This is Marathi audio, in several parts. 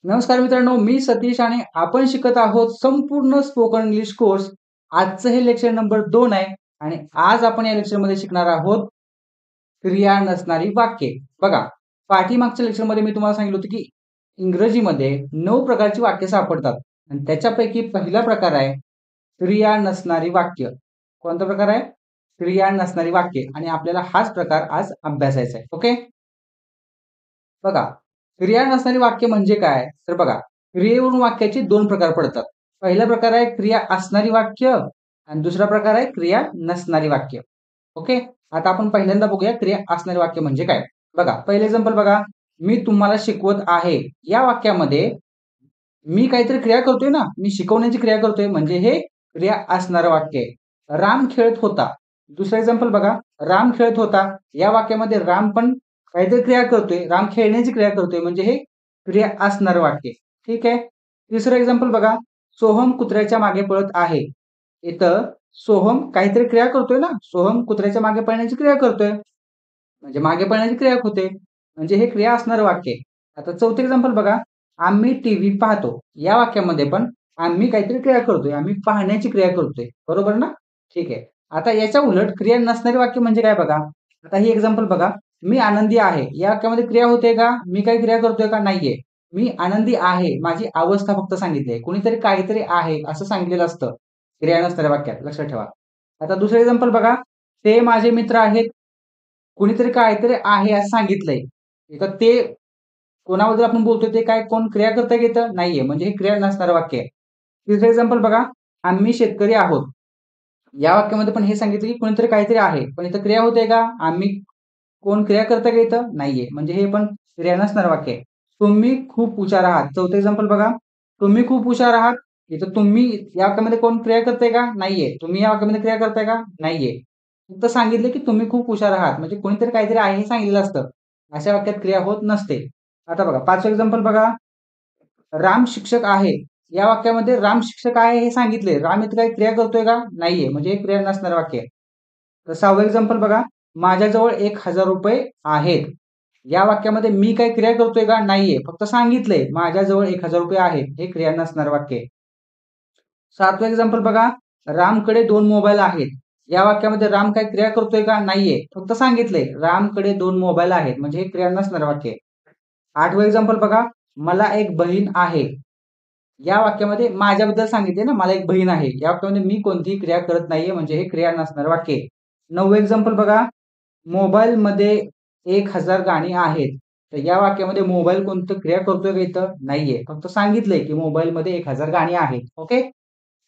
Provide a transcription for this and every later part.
नमस्कार मित्रांनो, मी सतीश आणि आपण शिकत आहोत संपूर्ण स्पोकन इंग्लिश कोर्स. आजचं हे लेक्चर नंबर 2 आहे आणि आज आपण या लेक्चरमध्ये शिकणार आहोत क्रिया नसणारी वाक्ये. बघा, पाठीमागच्या लेक्चरमध्ये मी तुम्हाला सांगितलं होतं की इंग्रजीमध्ये 9 प्रकारची वाक्य सापडतात आणि त्याच्यापैकी पहिला प्रकार आहे क्रिया नसणारी वाक्य. कोणता प्रकार आहे? क्रिया नसणारी वाक्ये आणि आपल्याला हाच प्रकार आज अभ्यासायचा आहे. ओके? बघा, क्रिया नसणारी वाक्य म्हणजे काय? तर बघा, क्रियेवरून वाक्याचे 2 प्रकार पडतात. पहिला प्रकार आहे क्रिया असणारी वाक्य आणि दुसरा प्रकार आहे क्रिया नसणारी वाक्य. ओके. आता आपण पहिल्यांदा बघूया क्रिया असणारी वाक्य म्हणजे काय? बघा, पहिलं एक्झाम्पल बघा. मी तुम्हाला शिकवत आहे. या वाक्यामध्ये मी काहीतरी क्रिया करतोय ना, मी शिकवण्याची क्रिया करतोय म्हणजे हे क्रिया असणारं वाक्य आहे. राम खेळत होता. दुसरं एक्झाम्पल बघा. राम खेळत होता. या वाक्यामध्ये राम पण काहीतरी क्रिया करतोय. राम खेळण्याची क्रिया करतोय म्हणजे हे क्रिया असणारं वाक्य. ठीक आहे. तिसरं एक्झाम्पल बघा. सोहम कुत्र्याच्या मागे पळत आहे. इथं सोहम काहीतरी क्रिया करतोय ना. सोहम कुत्र्याच्या मागे पळण्याची क्रिया करतोय. म्हणजे मागे पळण्याची क्रिया होते. म्हणजे हे क्रिया असणारं वाक्य आहे. आता चौथं एक्झाम्पल बघा. आम्ही टीव्ही पाहतो. या वाक्यामध्ये पण आम्ही काहीतरी क्रिया करतोय. आम्ही पाहण्याची क्रिया करतोय. बरोबर ना? ठीक आहे. आता याच्या उलट क्रिया नसणारी वाक्य म्हणजे काय बघा. आता ही एक्झाम्पल बघा. मी आनंदी आहे. या वाक्यामध्ये क्रिया होते का? मी काही क्रिया करतोय का? नाहीये. मी आनंदी आहे. माझी अवस्था फक्त सांगितली आहे. कुणीतरी काहीतरी आहे असं सांगितलेलं असतं. क्रिया नसणाऱ्या वाक्यात. लक्षात ठेवा. आता दुसरं एक्झाम्पल बघा. ते माझे मित्र आहेत. कुणीतरी काहीतरी आहे असं सांगितलंय. इथं ते कोणाबद्दल आपण बोलतोय ते काय कोण क्रिया करतंय का इथं? नाहीये. म्हणजे हे क्रिया नसणारं वाक्य आहे. तिसरं एक्झाम्पल बघा. आम्ही शेतकरी आहोत. या वाक्यामध्ये पण हे सांगितलं की कोणीतरी काहीतरी आहे. पण इथं क्रिया होते का? आम्ही कोण क्रिया करतंय का इथं? नाहीये. म्हणजे हे पण क्रिया नसणारं वाक्य आहे. तुम्ही खूप हुशार आहात. चौथं एक्झाम्पल बघा. तुम्ही खूप हुशार आहात. इथं तुम्ही या वाक्यामध्ये कोण क्रिया करतंय का? नाहीये. तुम्ही या वाक्यामध्ये क्रिया करताय का? नाहीये. फक्त सांगितलं की तुम्ही खूप हुशार आहात. म्हणजे कोणीतरी काहीतरी आहे हे सांगितलेलं असतं. अशा वाक्यात क्रिया होत नसते. आता बघा 5वं एक्झाम्पल बघा. राम शिक्षक आहे. या वाक्यामध्ये राम शिक्षक आहे हे सांगितले. राम इथं काही क्रिया करतोय का? नाहीये. म्हणजे हे क्रिया नसणारं वाक्य आहे. तर 6वं एक्झाम्पल बघा. माझ्याजवळ ₹1000 आहेत. या वाक्यामध्ये मी काही क्रिया करतोय का? नाहीये. फक्त सांगितलंय माझ्याजवळ ₹1000 आहेत. हे क्रिया नसणारं वाक्य आहे. 7वं एक्झाम्पल बघा. रामकडे 2 मोबाईल आहेत. या वाक्यामध्ये राम काही क्रिया करतोय का? नाहीये. फक्त सांगितलंय रामकडे 2 मोबाईल आहेत. म्हणजे हे क्रिया नसणारं वाक्य आहे. 8वं एक्झाम्पल बघा. मला एक बहीण आहे. या वाक्यामध्ये माझ्याबद्दल सांगितले ना, मला एक बहीण आहे. या वाक्यामध्ये मी कोणतीही क्रिया करत नाहीये म्हणजे हे क्रिया नसणारं वाक्य आहे. 9वं एक्झाम्पल बघा. मोबाईलमध्ये 1000 गाणी आहेत. तर या वाक्यामध्ये मोबाईल कोणतं क्रिया करतोय का इथं? नाहीये. फक्त सांगितलंय की मोबाईलमध्ये 1000 गाणी आहेत. ओके.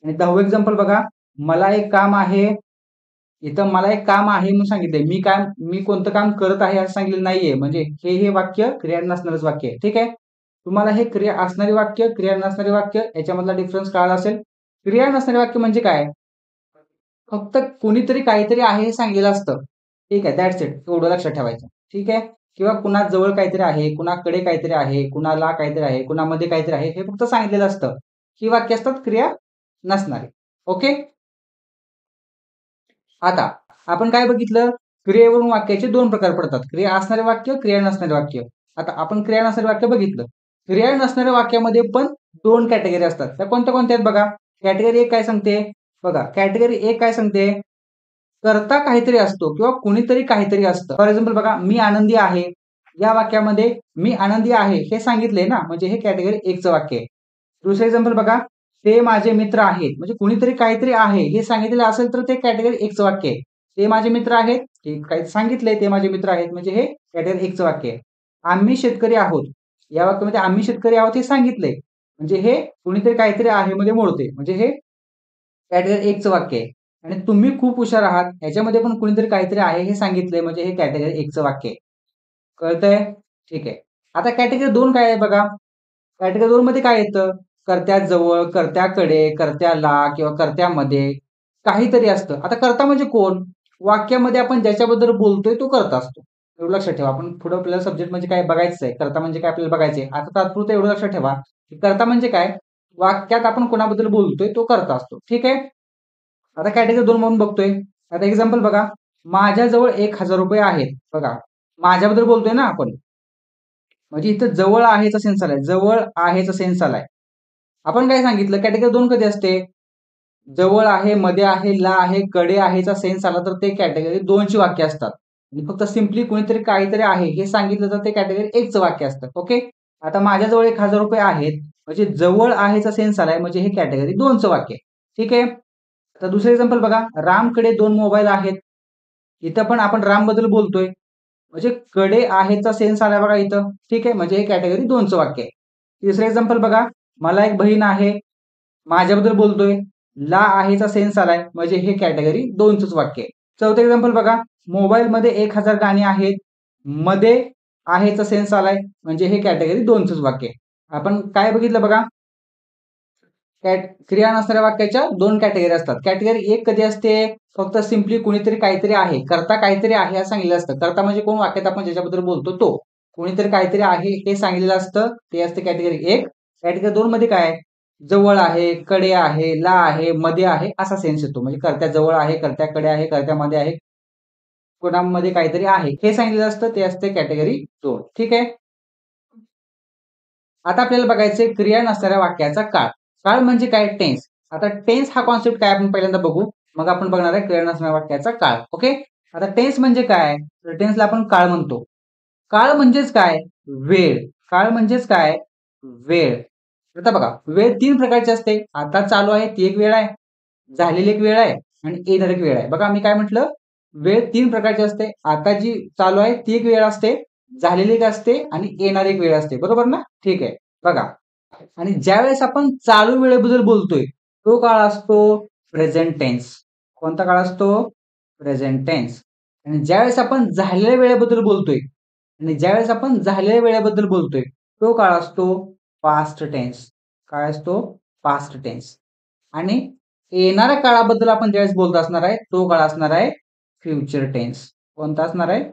आणि 10वं एक्झाम्पल बघा. मला एक काम आहे. इथं मला एक काम आहे म्हणून सांगितलंय. मी कोणतं काम करत आहे असं सांगितलेलं नाहीये. म्हणजे हे वाक्य क्रिया नसणारच वाक्य आहे. ठीक आहे. तुम्हाला हे क्रिया असणारी वाक्य, क्रिया नसणारी वाक्य याच्यामधला डिफरन्स कळाला असेल. क्रिया नसणारी वाक्य म्हणजे काय? फक्त कुणीतरी काहीतरी आहे हे सांगितलेलं असतं. ठीक आहे. That's it. एवढं लक्षात ठेवायचं. ठीक आहे. किंवा कुणाजवळ काहीतरी आहे, कुणाकडे काहीतरी आहे, कुणाला काहीतरी आहे, कुणामध्ये काहीतरी आहे हे फक्त सांगितलेलं असतं. ही वाक्य असतात क्रिया नसणारी. ओके. आता आपण काय बघितलं? क्रियेवरून वाक्याचे 2 प्रकार पडतात. क्रिया असणारे वाक्य, क्रिया नसणारे वाक्य. आता आपण क्रिया नसणारे वाक्य बघितलं. क्रिया नसणाऱ्या वाक्यामध्ये पण 2 कॅटेगरी असतात. त्या कोणत्या-कोणत्या आहेत बघा. कॅटेगरी 1 काय सांगते? बघा, कॅटेगरी 1 काय सांगते? करता काहीतरी असतो किंवा कुणीतरी काहीतरी असतं. फॉर एक्झाम्पल बघा, मी आनंदी आहे. या वाक्यामध्ये मी आनंदी आहे हे सांगितलंय ना, म्हणजे हे कॅटेगरी 1चं वाक्य आहे. दुसरं एक्झाम्पल बघा. ते माझे मित्र आहेत. म्हणजे कुणीतरी काहीतरी आहे हे सांगितलेलं असेल तर ते कॅटेगरी 1चं वाक्य आहे. ते माझे मित्र आहेत. हे काही सांगितलंय ते माझे मित्र आहेत म्हणजे हे कॅटेगरी 1चं वाक्य आहे. आम्ही शेतकरी आहोत. या वाक्यामध्ये आम्ही शेतकरी आहोत हे सांगितलंय. म्हणजे हे कुणीतरी काहीतरी आहे मध्ये मोडते. म्हणजे हे कॅटेगरी 1चं वाक्य आहे. आणि तुम्ही खूप हुशार आहात. ह्याच्यामध्ये पण कुणीतरी काहीतरी आहे हे सांगितलंय म्हणजे हे कॅटेगरी 1चं वाक्य आहे. कळतंय? ठीक आहे. आता कॅटेगरी 2 काय आहे बघा. कॅटेगरी 2 मध्ये काय येतं? कर्त्याजवळ, कर्त्याकडे, कर्त्याला किंवा कर्त्यामध्ये काहीतरी असतं. आता कर्ता म्हणजे कोण? वाक्यामध्ये आपण ज्याच्याबद्दल बोलतोय तो कर्ता असतो. एवढं लक्षात ठेवा. आपण पुढे आपल्याला सब्जेक्ट म्हणजे काय बघायचं आहे. कर्ता म्हणजे काय आपल्याला बघायचं आहे. आता तात्पुरतं एवढं लक्षात ठेवा, की कर्ता म्हणजे काय? वाक्यात आपण कोणाबद्दल बोलतोय तो कर्ता असतो. ठीक आहे? आता कॅटेगरी 2 म्हणून बघतोय. आता एक्झाम्पल बघा. माझ्याजवळ ₹1000 आहेत. बघा, माझ्याबद्दल बोलतोय ना आपण. म्हणजे इथं जवळ आहेचा सेन्स आलाय, जवळ आहेचा सेन्स आलाय. आपण काय सांगितलं, कॅटेगरी 2 कधी असते? जवळ आहे, मध्ये आहे, ला आहे, कडे आहेचा सेन्स आला तर ते कॅटेगरी 2 ची वाक्य असतात. आणि फक्त सिम्पली कोणीतरी काहीतरी आहे हे सांगितलं तर ते कॅटेगरी 1 चं वाक्य असतं. ओके. आता माझ्याजवळ ₹1000 आहेत म्हणजे जवळ आहेचा सेन्स आलाय म्हणजे हे कॅटेगरी 2 चं वाक्य आहे. ठीक आहे. आता दुसरं एक्झाम्पल बघा. रामकडे 2 मोबाईल आहेत. इथं पण आपण रामबद्दल बोलतोय. म्हणजे कडे आहेचा सेन्स आलाय बघा इथं. ठीक आहे. म्हणजे हे कॅटेगरी 2 चं वाक्य आहे. तिसरं एक्झाम्पल बघा. मला एक बहीण आहे. माझ्याबद्दल बोलतोय. ला आहेचा सेन्स आलाय म्हणजे हे कॅटेगरी 2 चंच वाक्य आहे. चौथं एक्झाम्पल बघा. मोबाईलमध्ये 1000 गाणी आहेत. मध्ये आहेचा सेन्स आलाय म्हणजे हे कॅटेगरी 2 चंच वाक्य आहे. आपण काय बघितलं बघा. क्रिया नसणाऱ्या वाक्याच्या 2 कॅटेगरी असतात. कॅटेगरी 1 कधी असते? फक्त सिम्पली कोणीतरी काहीतरी आहे, करता काहीतरी आहे असं सांगितलं असतं. करता म्हणजे कोण? वाक्यात आपण ज्याच्याबद्दल बोलतो तो. कोणीतरी काहीतरी आहे हे सांगितलेलं असतं. ते असते कॅटेगरी 1. कॅटेगरी 2 मध्ये काय? जवळ आहे, कडे आहे, ला आहे, मध्ये आहे असा सेन्स येतो. म्हणजे कर्त्या जवळ आहे, कर्त्याकडे आहे, कर्त्यामध्ये आहे, कोणामध्ये काहीतरी आहे हे सांगितलेलं असतं. ते असते कॅटेगरी 2. ठीक आहे. आता आपल्याला बघायचंय क्रिया नसणाऱ्या वाक्याचा काळ. काळ म्हणजे काय? टेन्स. आता टेन्स हा कॉन्सेप्ट काय आपण पहिल्यांदा बघू. मग आपण बघणार आहे क्रिया नसणाऱ्या वाक्याचा काळ. ओके. आता टेन्स म्हणजे काय? तर टेन्सला आपण काळ म्हणतो. काळ म्हणजेच काय? वेळ. काळ म्हणजेच काय? वेळ. आता बघा, वेळ 3 प्रकारची असते. आता चालू आहे ती एक वेळ आहे. झालेली एक वेळ आहे आणि येणारी एक वेळ आहे. बघा मी काय म्हटलं? वेळ 3 प्रकारची असते. आता जी चालू आहे ती एक वेळ असते. झालेली एक असते आणि येणारी एक वेळ असते. बरोबर ना? ठीक आहे. बघा. आणि ज्यावेळेस आपण चालू वेळेबद्दल बोलतोय, तो काळ असतो प्रेझेंट टेन्स. कोणता काळ असतो? Present tense. आणि ज्यावेळेस आपण झालेल्या वेळेबद्दल बोलतोय आणि ज्यावेळेस आपण झालेल्या वेळेबद्दल बोलतोय, तो काळ असतो पास्ट टेन्स. काय असतो? Past tense. आणि येणाऱ्या काळाबद्दल आपण ज्यावेळेस बोलत असणार आहे, तो काळ असणार आहे फ्युचर टेन्स. कोणता असणार आहे?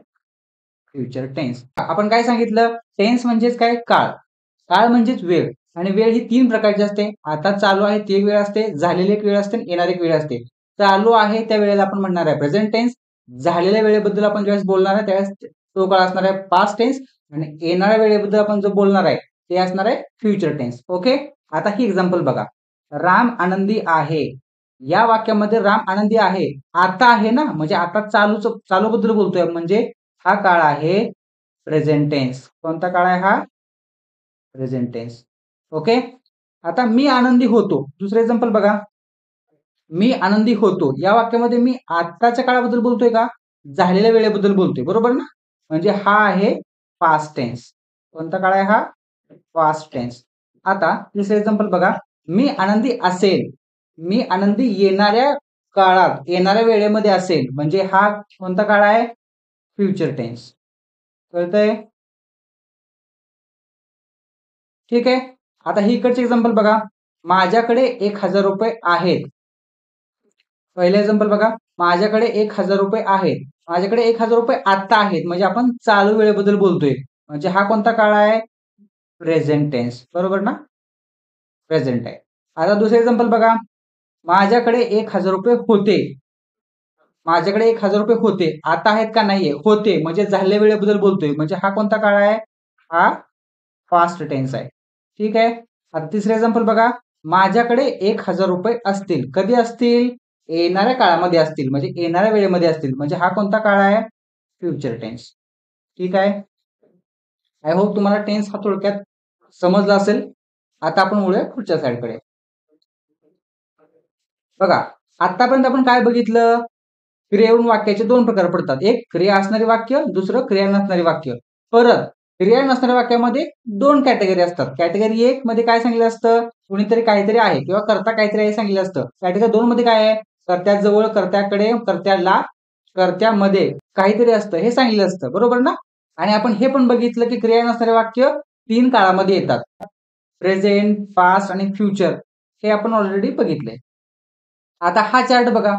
Future tense. आपण काय सांगितलं? टेन्स म्हणजेच काय? काळ. काळ म्हणजेच वेळ आणि वेळ ही 3 प्रकारची असते. आता चालू आहे ती एक वेळ असते, झालेली एक वेळ असते आणि येणारी एक वेळ असते. चालू आहे त्या वेळेला आपण म्हणणार आहे प्रेझेंट टेन्स. झालेल्या वेळेबद्दल आपण ज्यावेळेस बोलणार आहे त्यावेळेस तो काळ असणार आहे पास्ट टेन्स आणि येणाऱ्या वेळेबद्दल आपण जो बोलणार आहे ते असणार आहे फ्युचर टेन्स. ओके. आता ही एक्झाम्पल बघा. राम आनंदी आहे. या वाक्यामध्ये राम आनंदी आहे. आता आहे ना, म्हणजे आता चालू बद्दल बोलतोय म्हणजे हा काळ आहे प्रेझेंट टेन्स. कोणता काळ आहे हा? Present tense. ओके. आता मी आनंदी होतो. दुसरं एक्झाम्पल बघा. मी आनंदी होतो. या वाक्यामध्ये मी आत्ताच्या काळाबद्दल बोलतोय का? झालेल्या वेळेबद्दल बोलतोय. बरोबर ना? म्हणजे हा आहे पास्ट टेन्स. कोणता काळ आहे हा? Past tense. आता तिसरं एक्झाम्पल बघा. मी आनंदी असेल. मी आनंदी येणाऱ्या काळात, येणाऱ्या वेळेमध्ये असेल. म्हणजे हा कोणता काळ आहे? Future tense. कळतंय? ठीक आहे. आता ही इकडची एक्झाम्पल बघा. माझ्याकडे ₹1000 आहेत. पहिलं एक्झाम्पल बघा. माझ्याकडे ₹1000 आहेत. माझ्याकडे ₹1000 आत्ता आहेत. म्हणजे आपण चालू वेळेबद्दल बोलतोय. म्हणजे हा कोणता काळ आहे? Present tense. बरोबर ना? प्रेझेंट आहे. आता दुसरं एक्झाम्पल बघा. माझ्याकडे ₹1000 होते. माझ्याकडे ₹1000 होते. आता आहेत का? नाहीये. होते म्हणजे झालेल्या वेळेबद्दल बोलतोय. म्हणजे हा कोणता काळ आहे? हा पास्ट टेन्स आहे. ठीक आहे. आता तिसरं एक्झाम्पल बघा. माझ्याकडे ₹1000 असतील. कधी असतील? येणाऱ्या काळामध्ये असतील. म्हणजे येणाऱ्या वेळेमध्ये असतील. म्हणजे हा कोणता काळ आहे? Future tense. ठीक आहे. आय होप तुम्हाला टेन्स हा थोडक्यात समजला असेल. आता आपण वळूया पुढच्या साइडकडे. बघा, आतापर्यंत आपण काय बघितलं? क्रियेवरून वाक्याचे 2 प्रकार पडतात. एक क्रिया असणारी वाक्य, दुसरं क्रिया नसणारी वाक्य. परत क्रिया नसणाऱ्या वाक्यामध्ये 2 कॅटेगरी असतात. कॅटेगरी 1 मध्ये काय सांगितलं असतं? कुणीतरी काहीतरी आहे किंवा कर्ता काहीतरी आहे सांगितलं असतं. कॅटेगरी 2 मध्ये काय आहे? कर्त्याजवळ, कर्त्याकडे, कर्त्याला, कर्त्यामध्ये काहीतरी असतं हे सांगितलं असतं. बरोबर ना? आणि आपण हे पण बघितलं की क्रिया नसणारे वाक्य 3 काळामध्ये येतात. प्रेझेंट, पास्ट आणि फ्युचर हे आपण ऑलरेडी बघितले. आता हा चार्ट बघा.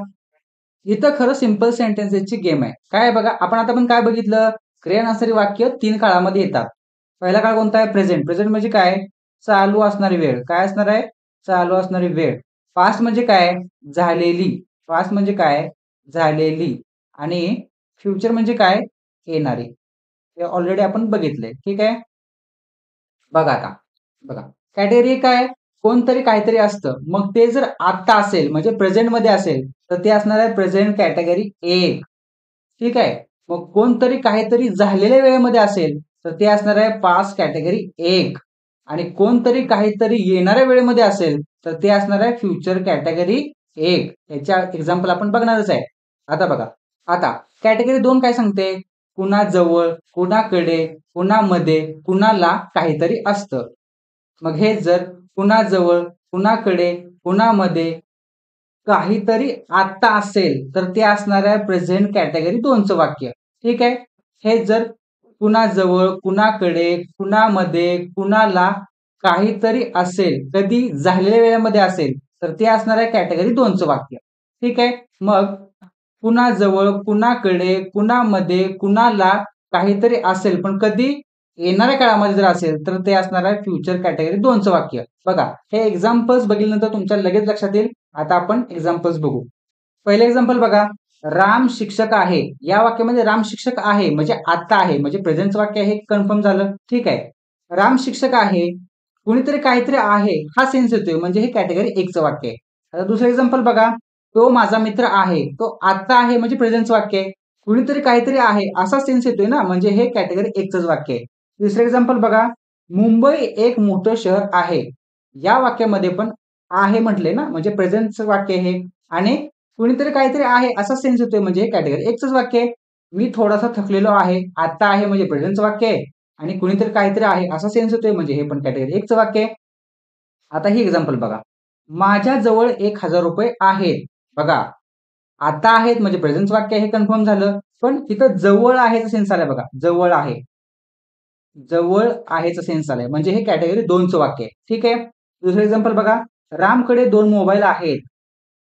इथं खरं सिंपल सेंटेन्सेसची गेम आहे. काय आहे बघा, आपण आता पण काय बघितलं? क्रिया नसणारी वाक्य 3 काळामध्ये येतात. पहिला काळ कोणता आहे? प्रेझेंट. प्रेझेंट म्हणजे काय? चालू असणारी वेळ. काय असणार आहे? चालू असणारी वेळ. पास्ट म्हणजे काय? झालेली. पास्ट म्हणजे काय? झालेली. आणि फ्युचर म्हणजे काय? येणारी. हे ऑलरेडी आपण बघितलंय. ठीक आहे. बघा आता, बघा कॅटेगरी काय? कोणतरी काहीतरी असतं. मग ते जर आत्ता असेल म्हणजे प्रेझेंटमध्ये असेल, तर ते असणार आहे प्रेझेंट कॅटेगरी 1. ठीक आहे. मग कोणतरी काहीतरी झालेल्या वेळेमध्ये असेल, तर ते असणार आहे पास्ट कॅटेगरी 1 आणि कोणतरी काहीतरी येणाऱ्या वेळेमध्ये असेल, तर ते असणार आहे फ्युचर कॅटेगरी 1. याच्या एक्झाम्पल आपण बघणारच आहे. आता बघा, आता कॅटेगरी 2 काय सांगते? कुणाजवळ, कुणाकडे, कुणामध्ये, कुणाला काहीतरी असतं. मग हे जर कुणाजवळ, कुणाकडे, कुणामध्ये काहीतरी आत्ता असेल, तर ते असणार आहे प्रेझेंट कॅटेगरी 2चं वाक्य. ठीक आहे. हे जर कुणाजवळ, कुणाकडे, कुणामध्ये, कुणाला काहीतरी असेल, कधी झालेल्या वेळेमध्ये असेल, तर ते असणार आहे कॅटेगरी 2चं वाक्य. ठीक आहे. मग कुणाजवळ, कुणाकडे, कुणामध्ये, कुणाला काहीतरी असेल, पण कधी येणाऱ्या काळामध्ये जर असेल, तर ते असणार आहे फ्युचर कॅटेगरी 2चं वाक्य. बघा, हे एक्झाम्पल्स बघितल्यानंतर तुमच्या लगेच लक्षात येईल. आता आपण एक्झाम्पल्स बघू. पहिलं एक्झाम्पल बघा, राम शिक्षक आहे. या वाक्यामध्ये राम शिक्षक आहे म्हणजे आता आहे म्हणजे प्रेझेंटचं वाक्य आहे, कन्फर्म झालं. ठीक आहे. राम शिक्षक आहे, कुणीतरी काहीतरी आहे हा सेन्स येतोय म्हणजे हे कॅटेगरी 1चं वाक्य आहे. आता दुसरं एक्झाम्पल बघा, तो माझा मित्र आहे. तो आता आहे म्हणजे प्रेझेंटचं वाक्य आहे. कुणीतरी काहीतरी आहे असा सेन्स येतोय ना म्हणजे हे कॅटेगरी 1चंच वाक्य आहे. तिसरं एक्झाम्पल बघा, मुंबई एक मोठं शहर आहे. या वाक्यामध्ये पण आहे म्हटले ना म्हणजे प्रेझेंटचं वाक्य आहे आणि कुणीतरी काहीतरी आहे असा सेन्स येतोय म्हणजे हे कॅटेगरी 1चंच वाक्य आहे. मी थोडासा थकलेलो आहे. आता आहे म्हणजे प्रेझेंटचं वाक्य आहे आणि कुणीतरी काहीतरी आहे असा सेन्स येतोय म्हणजे हे पण कॅटेगरी 1चं वाक्य आहे. आता ही एक्झाम्पल बघा. माझ्याजवळ ₹1000 आहेत. बघा, आता आहेत म्हणजे प्रेझेंट वाक्य हे कन्फर्म झालं. पण तिथं जवळ आहेचा सेन्स आलाय बघा. जवळ आहे. जवळ आहेचा सेन्स आलाय. म्हणजे हे कॅटेगरी 2चं वाक्य आहे. ठीक आहे. दुसरं एक्झाम्पल बघा. रामकडे 2 मोबाईल आहेत.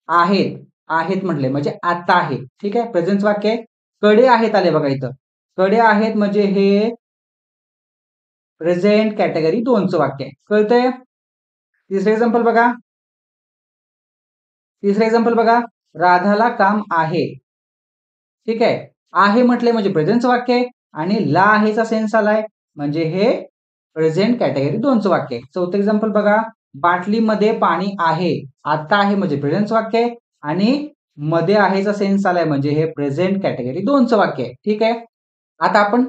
आहेत. आहेत म्हटले म्हणजे आता आहे. ठीक आहे. प्रेझेंट वाक्य आहे. कडे आहेत आले बघा इथं. कडे आहेत म्हणजे हे प्रेझेंट कॅटेगरी 2चं वाक्य आहे. कळतंय? तिसरं एक्झाम्पल बघा. तिसरं एक्झाम्पल बघा. राधाला काम आहे. ठीक आहे. आहे म्हटले म्हणजे प्रेझेंटचं वाक्य आहे आणि ला आहेचा सेन्स आलाय म्हणजे हे प्रेझेंट कॅटेगरी 2चं वाक्य आहे. चौथं एक्झाम्पल बघा. बाटलीमध्ये पाणी आहे. आता आहे म्हणजे प्रेझेंटचं वाक्य आहे आणि मध्ये आहेचा सेन्स आलाय म्हणजे हे प्रेझेंट कॅटेगरी 2चं वाक्य आहे. ठीक आहे. आता आपण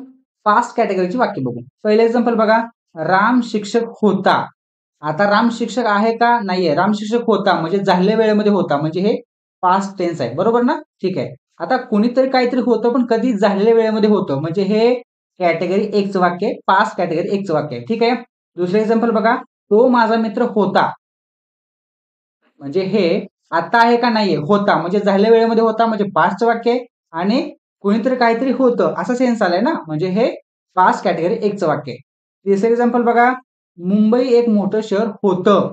पास्ट कॅटेगरीची वाक्य बघू. पहिलं एक्झाम्पल बघा. राम शिक्षक होता. आता राम शिक्षक आहे का? नाहीये. राम शिक्षक होता म्हणजे झालेल्या वेळेमध्ये होता म्हणजे हे पास्ट टेन्स आहे. बरोबर ना? ठीक आहे. आता कुणीतरी काहीतरी होतं पण कधी झालेल्या वेळेमध्ये होतं म्हणजे हे कॅटेगरी 1चं वाक्य आहे. पास्ट कॅटेगरी 1चं वाक्य आहे. ठीक आहे. दुसरं एक्झाम्पल बघा. तो माझा मित्र होता. म्हणजे हे आता आहे का नाहीये? होता म्हणजे झालेल्या वेळेमध्ये होता म्हणजे पास्टचं वाक्य आहे आणि कुणीतरी काहीतरी होतं असा सेन्स आलाय ना म्हणजे हे पास्ट कॅटेगरी 1चं वाक्य आहे. तिसरं एक्झाम्पल बघा. मुंबई एक मोठं शहर होतं.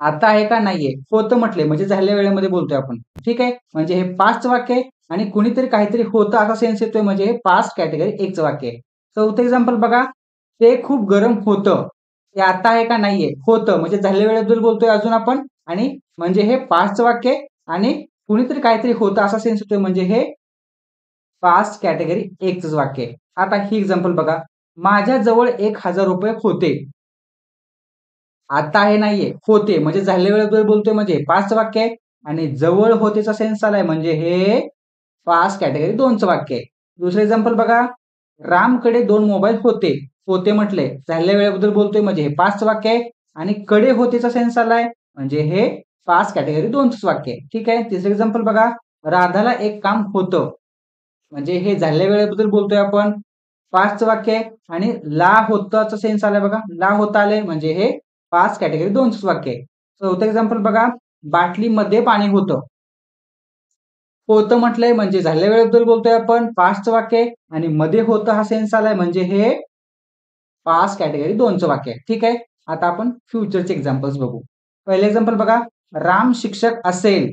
आता आहे का नाहीये? होतं म्हटले म्हणजे झालेल्या वेळेमध्ये बोलतोय आपण. ठीक आहे. म्हणजे हे पास्टचं वाक्य आहे आणि कुणीतरी काहीतरी होतं असा सेन्स येतोय म्हणजे हे पास्ट कॅटेगरी 1चं वाक्य आहे. चौथं एक्झाम्पल बघा. ते खूप गरम होतं. ते आता आहे का नाहीये? होतं म्हणजे झालेल्या वेळेबद्दल बोलतोय अजून आपण आणि म्हणजे हे पास्टचं वाक्य आहे आणि कुणीतरी काहीतरी होतं असा सेन्स येतोय म्हणजे हे पास्ट कॅटेगरी 1चंच वाक्य आहे. आता ही एक्झाम्पल बघा. माझ्याजवळ ₹1000 होते. आता हे नाहीये. होते म्हणजे झालेल्या वेळेबद्दल बोलतोय म्हणजे पास्टचं वाक्य आहे आणि जवळ होतेचा सेन्स आलाय म्हणजे हे पास्ट कॅटेगरी 2चं वाक्य आहे. दुसरं एक्झाम्पल बघा. रामकडे 2 मोबाईल होते. होते म्हटले. झालेल्या वेळेबद्दल बोलतोय म्हणजे हे पास्टचं वाक्य आहे आणि कडे होतेचा सेन्स आलाय म्हणजे हे पास्ट कॅटेगरी 2चंच वाक्य आहे. ठीक आहे. तिसरं एक्झाम्पल बघा. राधाला एक काम होतं. म्हणजे हे झालेल्या वेळेबद्दल बोलतोय आपण. पास्टचं वाक्य आहे आणि ला होताचा सेन्स आलाय बघा. ला होता आलंय म्हणजे हे पास्ट कॅटेगरी 2चंच वाक्य आहे. चौथं एक्झाम्पल बघा. बाटलीमध्ये पाणी होतं. होतं म्हटलंय म्हणजे झालेल्या वेळेबद्दल बोलतोय आपण. पास्टचं वाक्य आहे आणि मध्ये होतं हा सेन्स आलाय म्हणजे हे पास्ट कॅटेगरी 2चं वाक्य आहे. ठीक आहे. आता आपण फ्युचरचे एक्झाम्पल्स बघू. पहिलं एक्झाम्पल बघा. राम शिक्षक असेल.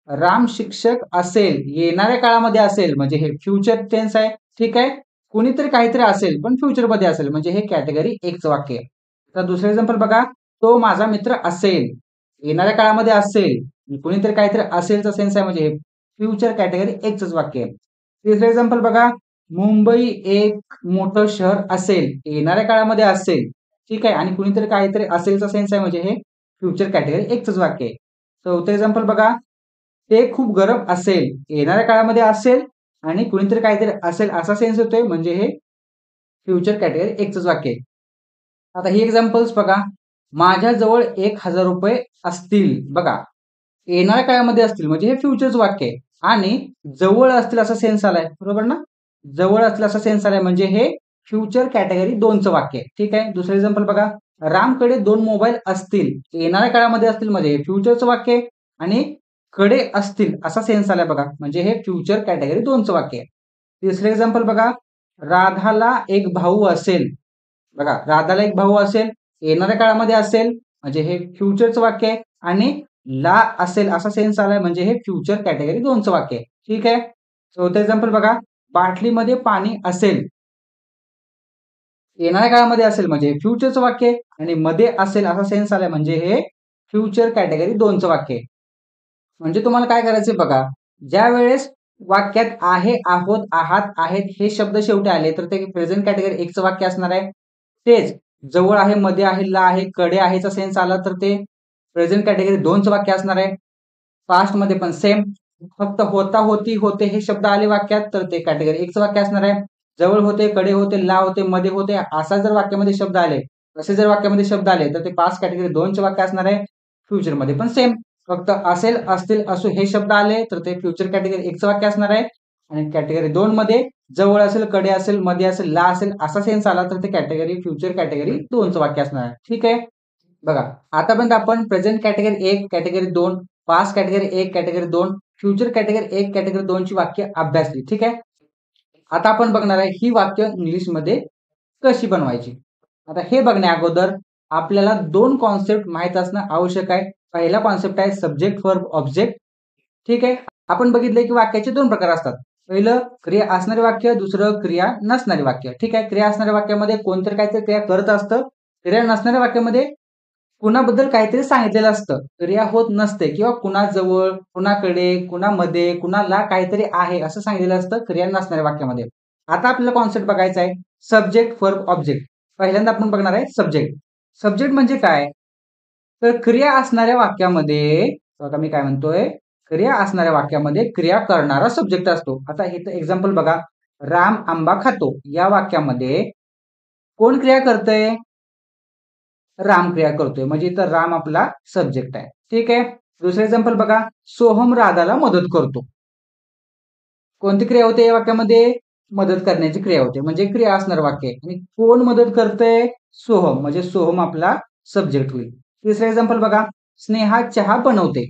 राम शिक्षक असेल. येणाऱ्या काळामध्ये असेल म्हणजे हे फ्युचर टेन्स आहे. ठीक आहे. कुणीतरी काहीतरी असेल पण फ्युचरमध्ये असेल म्हणजे हे कॅटेगरी 1चं वाक्य आहे. तर दुसरं एक्झाम्पल बघा. तो माझा मित्र असेल. येणाऱ्या काळामध्ये असेल. कुणीतरी काहीतरी असेलचा सेन्स आहे म्हणजे हे फ्युचर कॅटेगरी 1चंच वाक्य आहे. तिसरं एक्झाम्पल बघा. मुंबई एक मोठं शहर असेल. येणाऱ्या काळामध्ये असेल. ठीक आहे. आणि कुणीतरी काहीतरी असेलचा सेन्स आहे म्हणजे हे फ्युचर कॅटेगरी एकच वाक्य आहे. चौथं एक्झाम्पल बघा, ते खूप गरम असेल, येणाऱ्या काळामध्ये असेल आणि कुणीतरी काहीतरी असेल असा सेन्स येतोय म्हणजे हे फ्युचर कॅटेगरी एकच वाक्य आहे. आता ही एक्झाम्पल्स बघा, माझ्याजवळ ₹1000 असतील. बघा, येणाऱ्या काळामध्ये असतील म्हणजे हे फ्युचरचं वाक्य आहे आणि जवळ असतील असा सेन्स आलाय, बरोबर ना? जवळ असतील असा सेन्स आलाय म्हणजे हे फ्युचर कॅटेगरी 2चं वाक्य आहे. ठीक आहे. दुसरं एक्झाम्पल बघा, रामकडे 2 मोबाईल असतील. येणाऱ्या काळामध्ये असतील म्हणजे हे फ्युचरचं वाक्य आहे आणि कडे असतील असा सेन्स आलाय बघा म्हणजे हे फ्युचर कॅटेगरी 2चं वाक्य आहे. तिसरं एक्झाम्पल बघा, राधाला एक भाऊ असेल. बघा, राधाला एक भाऊ असेल, येणाऱ्या काळामध्ये असेल म्हणजे हे फ्युचरचं वाक्य आहे आणि ला असेल असा सेन्स आलाय म्हणजे हे फ्युचर कॅटेगरी 2चं वाक्य आहे. ठीक आहे. चौथं एक्झाम्पल बघा, बाटलीमध्ये पाणी असेल. येणाऱ्या काळामध्ये असेल म्हणजे फ्युचरचं वाक्य आहे आणि मध्ये असेल असा सेन्स आलाय म्हणजे हे फ्युचर कॅटेगरी 2चं वाक्य आहे. म्हणजे तुम्हाला काय करायचंय बघा, ज्या वेळेस वाक्यात आहे, आहोत, आहात, आहेत हे शब्द शेवटी आले तर ते प्रेझेंट कॅटेगरी 1चं वाक्य असणार आहे. तेच जवळ आहे, मध्ये आहे, ला आहे, कडे आहेचा सेन्स आला तर ते प्रेझेंट कॅटेगरी 2चं वाक्य असणार आहे. पास्ट मध्ये पण सेम, फक्त होता, होती, होते हे शब्द आले वाक्यात तर ते कॅटेगरी 1चं वाक्य असणार आहे. जवळ होते, कडे होते, ला होते, मध्ये होते असा जर वाक्यामध्ये शब्द आले, तसे जर वाक्यामध्ये शब्द आले तर ते पास्ट कॅटेगरी 2चे वाक्य असणार आहे. फ्युचर मध्ये पण सेम, फक्त असेल, असतील, असो हे शब्द आले तर ते फ्युचर कॅटेगरी 1चं वाक्य असणार आहे आणि कॅटेगरी 2 मध्ये जवळ असेल, कडे असेल, मध्ये असेल, ला असेल असा सेन्स आला तर ते कॅटेगरी फ्युचर कॅटेगरी 2चं वाक्य असणार आहे. ठीक आहे. बघा, आतापर्यंत आपण present category 1, category 2, past category 1, category 2, future category 1, category 2 ची वाक्य अभ्यासली. ठीक आहे. आता आपण बघणार आहे ही वाक्य इंग्लिशमध्ये कशी बनवायची. आता हे बघण्या अगोदर आपल्याला 2 कॉन्सेप्ट माहित असणं आवश्यक आहे. पहिला कॉन्सेप्ट आहे सब्जेक्ट, वर्ब, ऑब्जेक्ट. ठीक आहे. आपण बघितलंय की वाक्याचे 2 प्रकार असतात. पहिलं क्रिया असणारे वाक्य, दुसरं क्रिया नसणारे वाक्य. ठीक आहे. क्रिया असणाऱ्या वाक्यामध्ये कोणतरी काहीतरी क्रिया करत असतं. क्रिया नसणाऱ्या वाक्यामध्ये कुणाबद्दल काहीतरी सांगितलेलं असतं. क्रिया होत नसते किंवा कुणाजवळ, कुणाकडे, कुणामध्ये, कुणाला काहीतरी आहे असं सांगितलेलं असतं क्रिया नसणाऱ्या वाक्यामध्ये. आता आपल्याला कॉन्सेप्ट बघायचा आहे सब्जेक्ट, वर्ब, ऑब्जेक्ट. पहिल्यांदा आपण बघणार आहे सब्जेक्ट. सब्जेक्ट म्हणजे काय? तर क्रिया असणाऱ्या वाक्यामध्ये बघा मी काय म्हणतोय, क्रिया असणाऱ्या वाक्यामध्ये क्रिया करणारा सब्जेक्ट असतो. आता इथं एक्झाम्पल बघा, राम आंबा खातो. या वाक्यामध्ये कोण क्रिया करतंय? राम क्रिया करतोय म्हणजे इथं राम आपला सब्जेक्ट आहे. ठीक आहे. दुसरं एक्झाम्पल बघा, सोहम राधाला मदत करतो. कोणती क्रिया होते या वाक्यामध्ये? मदत करण्याची क्रिया होते म्हणजे क्रिया असणार वाक्य आहे. आणि कोण मदत करतंय? सोहम म्हणजे सोहम आपला सब्जेक्ट होईल. तिसरं एक्झाम्पल बघा, स्नेहा चहा बनवते.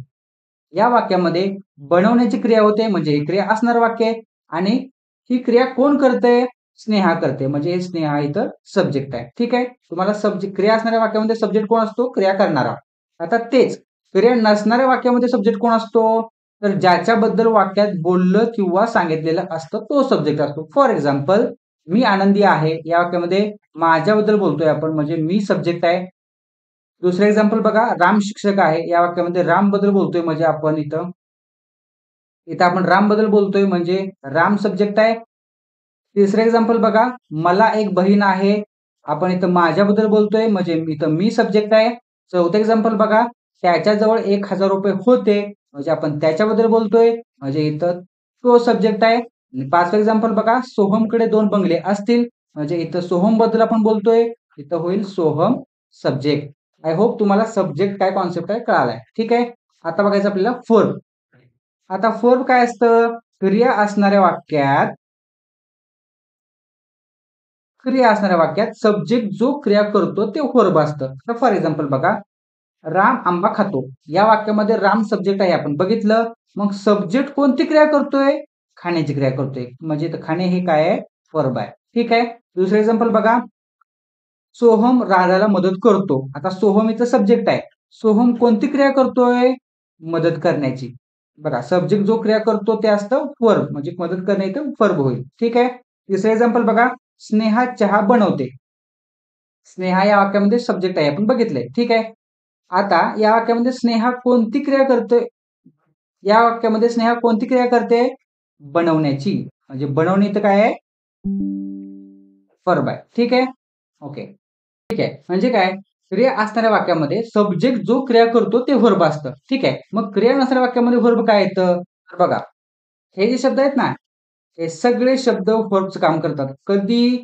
या वाक्यामध्ये बनवण्याची क्रिया होते म्हणजे ही क्रिया असणार वाक्य आहे आणि ही क्रिया कोण करते? स्नेहा करते म्हणजे हे स्नेहा इथं सब्जेक्ट आहे. ठीक आहे. तुम्हाला सब्जेक्ट क्रिया असणाऱ्या वाक्यामध्ये सब्जेक्ट कोण असतो? क्रिया करणारा. आता तेच क्रिया नसणाऱ्या वाक्यामध्ये सब्जेक्ट कोण असतो? तर ज्याच्याबद्दल वाक्यात बोललं किंवा सांगितलेलं असतं तो सब्जेक्ट असतो. फॉर एक्झाम्पल, मी आनंदी आहे या वाक्यामध्ये माझ्याबद्दल बोलतोय आपण म्हणजे मी सब्जेक्ट आहे. दुसरं एक्झाम्पल बघा, राम शिक्षक आहे या वाक्यामध्ये राम बद्दल बोलतोय म्हणजे आपण इथं इथं आपण राम बद्दल बोलतोय म्हणजे राम सब्जेक्ट आहे. तिसरं एक्झाम्पल बघा, मला एक बहीण आहे. आपण इथं माझ्याबद्दल बोलतोय म्हणजे इथं मी सब्जेक्ट आहे. चौथं एक्झाम्पल बघा, त्याच्याजवळ ₹1000 होते म्हणजे आपण त्याच्याबद्दल बोलतोय म्हणजे इथं तो सब्जेक्ट आहे. आणि पाचवं एक्झाम्पल बघा, सोहमकडे 2 बंगले असतील म्हणजे इथं सोहम बद्दल आपण बोलतोय. इथं होईल सोहम सब्जेक्ट. आय होप तुम्हाला सब्जेक्ट काय कॉन्सेप्ट आहे कळालाय. ठीक आहे. आता बघायचं आपल्याला वर्ब. आता वर्ब काय असतं? क्रिया असणाऱ्या वाक्यात क्रिया असणाऱ्या वाक्यात सब्जेक्ट जो क्रिया करतो ते वर्ब असतं. तर फॉर एक्झाम्पल बघा, राम आंबा खातो. या वाक्यामध्ये राम सब्जेक्ट आहे आपण बघितलं. मग सब्जेक्ट कोणती क्रिया करतोय? खाण्याची क्रिया करतोय. म्हणजे इथं खाणे हे काय आहे? वर्ब आहे. ठीक आहे. दुसरं एक्झाम्पल बघा, सोहम राधाला मदत करतो. आता सोहम इथं सब्जेक्ट आहे. सोहम कोणती क्रिया करतोय? मदत करण्याची. बघा, सब्जेक्ट जो क्रिया करतो ते असतं वर्ब म्हणजे मदत करणे इथं वर्ब होईल. ठीक आहे. तिसरं एक्झाम्पल बघा, स्नेहा चहा बनवते. स्नेहा या वाक्यामध्ये सब्जेक्ट आहे आपण बघितलंय. ठीक आहे. आता या वाक्यामध्ये स्नेहा कोणती क्रिया करते? या वाक्यामध्ये स्नेहा कोणती क्रिया करते? बनवण्याची. म्हणजे बनवणे इथं काय आहे? वर्ब आहे. ठीक आहे. ओके. ठीक आहे. म्हणजे काय? क्रिया असणाऱ्या वाक्यामध्ये सब्जेक्ट जो क्रिया करतो ते व्हर्ब असतं. ठीक आहे. मग क्रिया नसणाऱ्या वाक्यामध्ये व्हर्ब काय येतं? तर बघा, हे जे शब्द आहेत ना, हे सगळे शब्द व्हर्बचं काम करतात. कधी?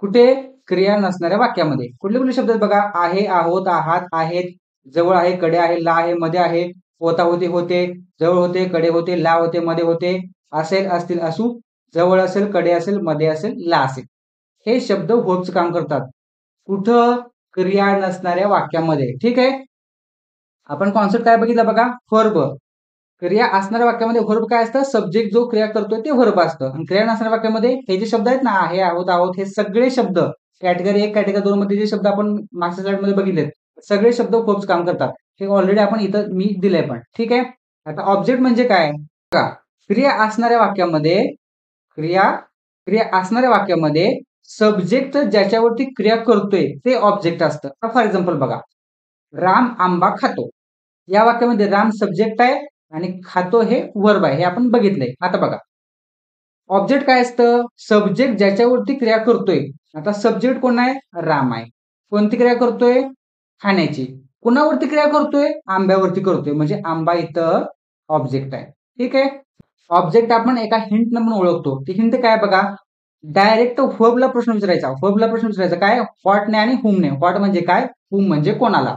कुठे? क्रिया नसणाऱ्या वाक्यामध्ये. कुठले शब्द आहेत बघा? आहे, आहोत, आहात, आहेत, जवळ आहे, कडे आहे, ला आहे, मध्ये आहे, होता, होते, होते, जवळ होते, कडे होते, ला होते, मध्ये होते, असेल, असतील, असू, जवळ असेल, कडे असेल, मध्ये असेल, ला असेल. हे शब्द व्हर्बचं काम करतात. कुठं? क्रिया नसणाऱ्या वाक्यामध्ये. ठीक आहे. आपण कॉन्सेप्ट काय बघितला बघा? व्हर्ब. क्रिया असणाऱ्या वाक्यामध्ये व्हर्ब काय असतं? सब्जेक्ट जो क्रिया करतोय ते व्हर्ब असतं. आणि क्रिया नसणाऱ्या वाक्यामध्ये हे जे शब्द आहेत ना, आहे, आहोत, आहोत, हे सगळे शब्द कॅटेगरी 1, कॅटेगरी 2 मध्ये जे शब्द आपण मागच्या स्लाइडमध्ये बघितलेत, सगळे शब्द व्हर्बचं काम करतात. हे ऑलरेडी आपण इथं मी दिलंय पण. ठीक आहे. आता ऑब्जेक्ट म्हणजे काय? बघा, क्रिया असणाऱ्या वाक्यामध्ये क्रिया क्रिया असणाऱ्या वाक्यामध्ये सब्जेक्ट ज्याच्यावरती क्रिया करतोय ते ऑब्जेक्ट असतं. फॉर एक्झाम्पल बघा, राम आंबा खातो. या वाक्यामध्ये राम सब्जेक्ट आहे आणि खातो हे वर्ब आहे. हे आपण बघितलंय. आता बघा, ऑब्जेक्ट काय असतं? सब्जेक्ट ज्याच्यावरती क्रिया करतोय. आता सब्जेक्ट कोण आहे? राम आहे. कोणती क्रिया करतोय? खाण्याची. कुणावरती क्रिया करतोय? आंब्यावरती करतोय. म्हणजे आंबा इथं ऑब्जेक्ट आहे. ठीक आहे. ऑब्जेक्ट आपण एका हिंटनं म्हणून ओळखतो. ती हिंट काय बघा? डायरेक्ट व्हर्बला प्रश्न विचारायचा. व्हर्बला प्रश्न विचारायचा काय? व्हॉटने आणि हुमने. व्हॉट म्हणजे काय? हुम म्हणजे कोणाला.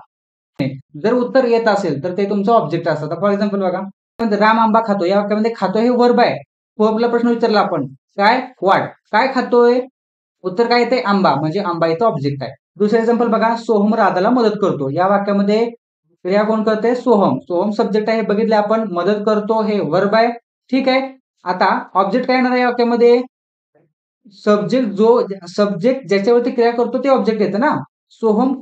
जर उत्तर येत असेल तर ते तुमचं ऑब्जेक्ट असतं. फॉर एक्झाम्पल बघा, राम आंबा खातो. या वाक्यामध्ये खातो हे वर्ब आहे. वर्बला प्रश्न विचारला आपण, काय? व्हॉट. काय खातोय? उत्तर काय येते? आंबा. म्हणजे आंबा इथं ऑब्जेक्ट आहे. दुसरं एक्झाम्पल बघा, सोहम राधाला मदत करतो. या वाक्यामध्ये क्रिया कोण करते? सोहम. सोहम सब्जेक्ट आहे, हे बघितले आपण. मदत करतो हे वर्ब आहे. ठीक आहे. आता ऑब्जेक्ट काय येणार आहे या वाक्यामध्ये? सब्जेक्ट ज्याच्यावरती क्रिया करतो ते ऑब्जेक्ट येतं ना. सोहम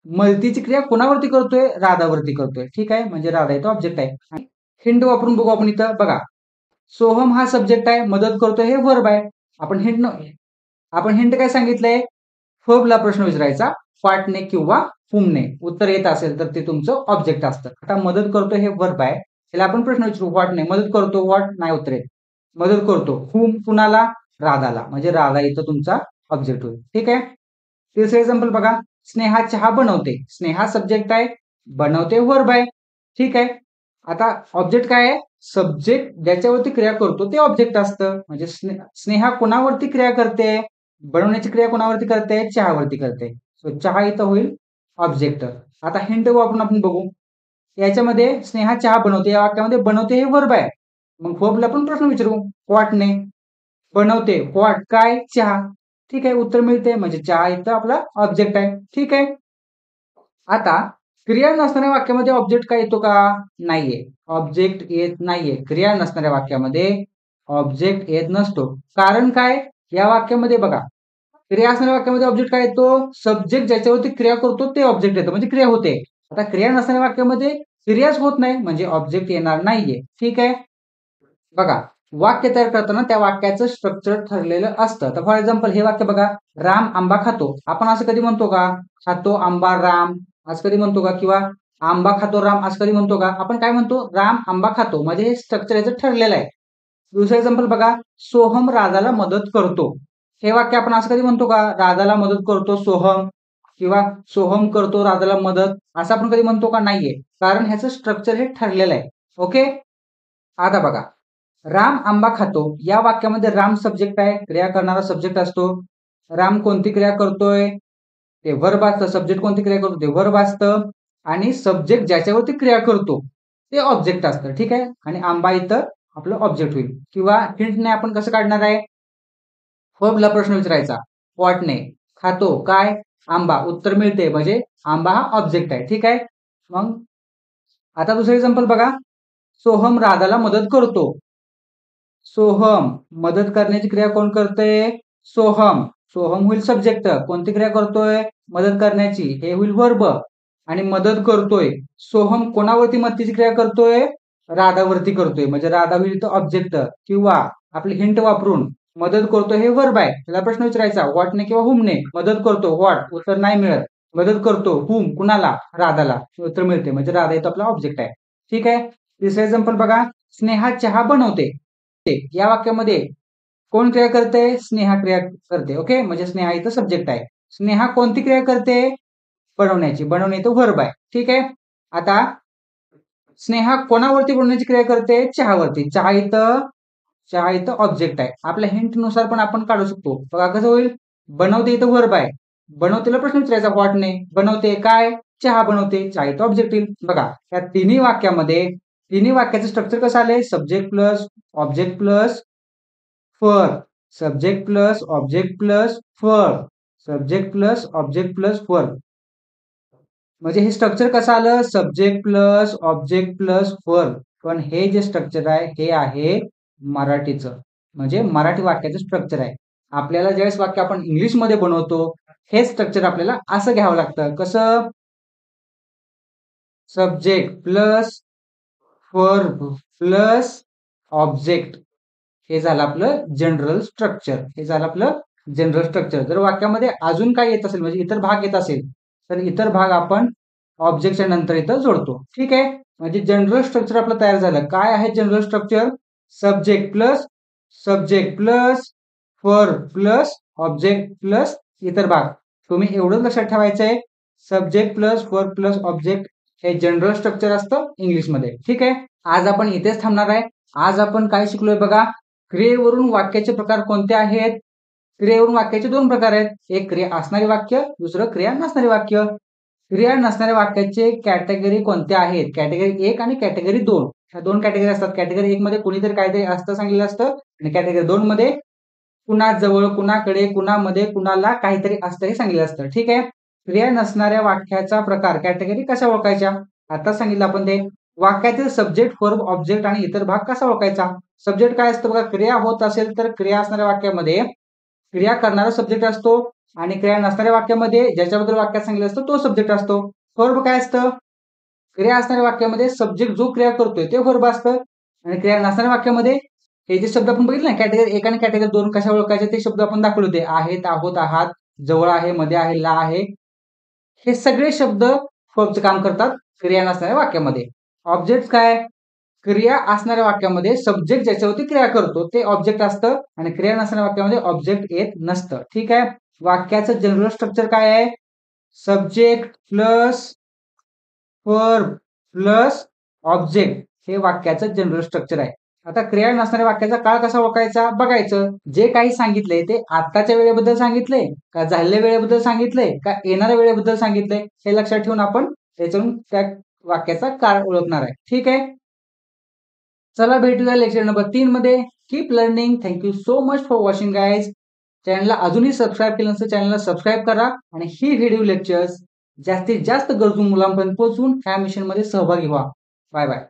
मदतीची क्रिया कोणावरती करतोय? राधावरती करतोय. ठीक आहे. म्हणजे राधा इथं ऑब्जेक्ट आहे. हिंट वापरून बघू आपण इथं बघा, सोहम हा सब्जेक्ट आहे, मदत करतोय हे वर्ब आहे. आपण हिंट काय सांगितलंय? वर्बला प्रश्न विचारायचा, व्हॉटने किंवा हुमने. उत्तर येत असेल तर ते तुमचं ऑब्जेक्ट असतं. आता मदत करतो हे वर्ब आहे. त्याला आपण प्रश्न विचारू, व्हॉटने. मदत करतो, व्हॉट नाही उत्तर येत. मदत करतो, हुम कुणाला? राधाला. म्हणजे राधा इथं तुमचा ऑब्जेक्ट होईल. ठीक आहे. तिसरं एक्झाम्पल बघा, स्नेहा चहा बनवते. स्नेहा सब्जेक्ट आहे, बनवते वर्ब आहे. ठीक आहे. आता ऑब्जेक्ट काय आहे? सब्जेक्ट ज्याच्यावरती क्रिया करतो ते ऑब्जेक्ट असतं. म्हणजे स्नेहा कोणावरती क्रिया करते? बनवण्याची क्रिया कोणावरती करते? चहावरती करते. सो चहा इथं होईल ऑब्जेक्ट. आता हिंट वापरून आपण बघू. याच्यामध्ये स्नेहा चहा बनवते. या वाक्यामध्ये बनवते हे वर्ब आहे. मग वर्बला पण प्रश्न विचारू, व्हॉटने. बनवते, व्हॉट काय? चहा. ठीक आहे. उत्तर मिळते. म्हणजे चहा इथं आपला ऑब्जेक्ट आहे. ठीक आहे. आता क्रिया नसणाऱ्या वाक्यामध्ये ऑब्जेक्ट काय येतो का? नाहीये. ऑब्जेक्ट येत नाहीये. क्रिया नसणाऱ्या वाक्यामध्ये ऑब्जेक्ट येत नसतो. कारण काय? या वाक्यामध्ये बघा, क्रिया असणाऱ्या वाक्यामध्ये ऑब्जेक्ट काय येतो? सब्जेक्ट ज्याच्यावरती क्रिया करतो ते ऑब्जेक्ट येतं. म्हणजे क्रिया होते. आता क्रिया नसणाऱ्या वाक्यामध्ये क्रियाच होत नाही, म्हणजे ऑब्जेक्ट येणार नाहीये. ठीक आहे. बघा, वाक्य तयार करताना त्या वाक्याचं स्ट्रक्चर ठरलेलं असतं. तर फॉर एक्झाम्पल हे वाक्य बघा, राम आंबा खातो. आपण असं कधी म्हणतो का? खातो आंबा राम असं कधी म्हणतो का? किंवा आंबा खातो राम असं कधी म्हणतो का? आपण काय म्हणतो? राम आंबा खातो. म्हणजे हे स्ट्रक्चर याचं ठरलेलं आहे. दुसरं एक्झाम्पल बघा, सोहम राधाला मदत करतो. हे वाक्य आपण असं कधी म्हणतो का? राधाला मदत करतो सोहम, किंवा सोहम करतो राधाला मदत, असं आपण कधी म्हणतो का? नाहीये. कारण ह्याचं स्ट्रक्चर हे ठरलेलं आहे. ओके. आता बघा, राम आंबा खातो. या वाक्यामध्ये राम सब्जेक्ट आहे, क्रिया करणारा सब्जेक्ट असतो. राम कोणती क्रिया करतोय? ते वर्ब असतं. सब्जेक्ट कोणती क्रिया करतो? ते वर्ब असतं. आणि सब्जेक्ट ज्याच्यावरती क्रिया करतो ते ऑब्जेक्ट असतं. ठीक आहे. आणि आंबा इथं आपलं ऑब्जेक्ट होईल. किंवा हिंटने आपण कसं काढणार आहे? वर्बला प्रश्न विचारायचा, व्हॉटने. खातो काय? आंबा. उत्तर मिळते. म्हणजे आंबा हा ऑब्जेक्ट आहे. ठीक आहे. मग आता दुसरं एक्झाम्पल बघा, सोहम राधाला मदत करतो. सोहम, मदत करण्याची क्रिया कोण करतंय? सोहम. सोहम होईल सब्जेक्ट. कोणती क्रिया करतोय? मदत करण्याची. हे होईल वर्ब. आणि मदत करतोय. सोहम कोणावरती मदतीची क्रिया करतोय? राधावरती करतोय. म्हणजे राधा होईल इथं ऑब्जेक्ट. किंवा आपली हिंट वापरून मदत करतो हे वर्ब आहे. त्याला प्रश्न विचारायचा, व्हॉटने किंवा हुमने. मदत करतो, व्हॉट. उत्तर नाही मिळत. मदत करतो, हुम. कुणाला? राधाला. उत्तर मिळते. म्हणजे राधा इथं आपला ऑब्जेक्ट आहे. ठीक आहे. तिसरं एक्झाम्पल बघा, स्नेहा चहा बनवते. या वाक्यामध्ये कोण क्रिया करते? स्नेहा क्रिया करते. ओके. म्हणजे स्नेहा इथं सब्जेक्ट आहे. स्नेहा कोणती क्रिया करते? बनवण्याची. बनवणे तो व्हर्ब आहे. ठीक आहे. आता स्नेहा कोणावरती बनवण्याची क्रिया करते? चहावरती. चहा इथं ऑब्जेक्ट आहे. आपल्या हिंट नुसार पण आपण काढू शकतो. बघा कसं होईल? बनवते इथं व्हर्ब आहे. बनवतेला प्रश्न विचारायचा व्हॉटने. बनवते काय? चहा बनवते. चहा इथं ऑब्जेक्ट येईल. बघा या तिन्ही वाक्याचं स्ट्रक्चर कसं आलंय? Subject plus object plus verb. Subject plus object plus verb. Subject plus object plus verb. म्हणजे हे स्ट्रक्चर कसं आलं? Subject plus object plus verb. पण हे जे स्ट्रक्चर आहे हे आहे मराठीचं. म्हणजे मराठी वाक्याचं स्ट्रक्चर आहे. आपल्याला ज्यावेळेस वाक्य आपण इंग्लिशमध्ये बनवतो हे स्ट्रक्चर आपल्याला असं घ्यावं लागतं. कसं? Subject plus verb plus object. हे झालं आपलं जनरल स्ट्रक्चर. जर वाक्यामध्ये अजून काय येत असेल म्हणजे इतर भाग येत असेल तर इतर भाग आपण ऑब्जेक्टच्या नंतर इथं जोडतो. ठीक आहे. म्हणजे जनरल स्ट्रक्चर आपलं तयार झालं. काय आहे general structure? Subject plus verb plus object plus इतर भाग. तुम्ही एवढंच लक्षात ठेवायचं आहे. Subject plus verb plus object हे जनरल स्ट्रक्चर असतं इंग्लिशमध्ये. ठीक आहे. आज आपण इथेच थांबणार आहे. आज आपण काय शिकलोय बघा. क्रियेवरून वाक्याचे प्रकार कोणते आहेत? क्रियेवरून वाक्याचे दोन प्रकार आहेत. एक क्रिया असणारी वाक्य, दुसरं क्रिया नसणारी वाक्य. क्रिया नसणाऱ्या वाक्याचे कॅटेगरी कोणत्या आहेत? कॅटेगरी 1 आणि कॅटेगरी 2. ह्या दोन कॅटेगरी असतात. कॅटेगरी 1 मध्ये कुणीतरी काहीतरी असतं सांगितलं असतं आणि कॅटेगरी 2 मध्ये कुणाजवळ, कुणाकडे, कुणामध्ये, कुणाला काहीतरी असतं हे सांगितलं असतं. ठीक आहे. क्रिया नसणाऱ्या वाक्याचा प्रकार कॅटेगरी कशा ओळखायच्या? आता सांगितलं आपण ते. वाक्यातील सब्जेक्ट, वर्ब, ऑब्जेक्ट आणि इतर भाग कसा ओळखायचा? सब्जेक्ट काय असतं बघा. क्रिया होत असेल तर क्रिया असणाऱ्या वाक्यामध्ये क्रिया करणारा सब्जेक्ट असतो आणि क्रिया नसणाऱ्या वाक्यामध्ये ज्याच्याबद्दल वाक्यात सांगितलं असतं तो सब्जेक्ट असतो. वर्ब काय असतं? क्रिया असणाऱ्या वाक्यामध्ये सब्जेक्ट जो क्रिया करतोय ते वर्ब असतं आणि क्रिया नसणाऱ्या वाक्यामध्ये हे जे शब्द आपण बघितले ना कॅटेगरी 1 आणि कॅटेगरी 2 कशा ओळखायचे ते शब्द आपण दाखवले होते. आहेत, आहोत, आहात, जवळ आहे, मध्ये आहे, ला आहे. हे सगळे शब्द वर्बचं काम करतात क्रिया नसणाऱ्या वाक्यामध्ये. ऑब्जेक्ट काय? क्रिया असणाऱ्या वाक्यामध्ये सब्जेक्ट ज्याच्यावरती क्रिया करतो ते ऑब्जेक्ट असतं आणि क्रिया नसणाऱ्या वाक्यामध्ये ऑब्जेक्ट येत नसतं. ठीक आहे. वाक्याचं जनरल स्ट्रक्चर काय आहे? Subject plus verb plus object हे वाक्याचं जनरल स्ट्रक्चर आहे. आता क्रिया नसणाऱ्या वाक्याचा काळ कसा ओळखायचा बघायचं. जे काही सांगितलंय ते आत्ताच्या वेळेबद्दल सांगितलंय का झालेल्या वेळेबद्दल सांगितलंय का येणाऱ्या वेळेबद्दल सांगितलंय हे लक्षात ठेवून आपण त्याच्यावरून त्या वाक्याचा काळ ओळखणार आहे. ठीक आहे. चला भेटूया लेक्चर नंबर 3 मध्ये. Keep learning. Thank you so much for watching guys. चॅनलला अजूनही सबस्क्राईब केलं नसेल चॅनलला सबस्क्राईब करा आणि ही व्हिडिओ लेक्चर्स जास्तीत जास्त गरजू मुलांपर्यंत पोहोचवून ह्या मिशन मध्ये सहभागी व्हा. Bye bye.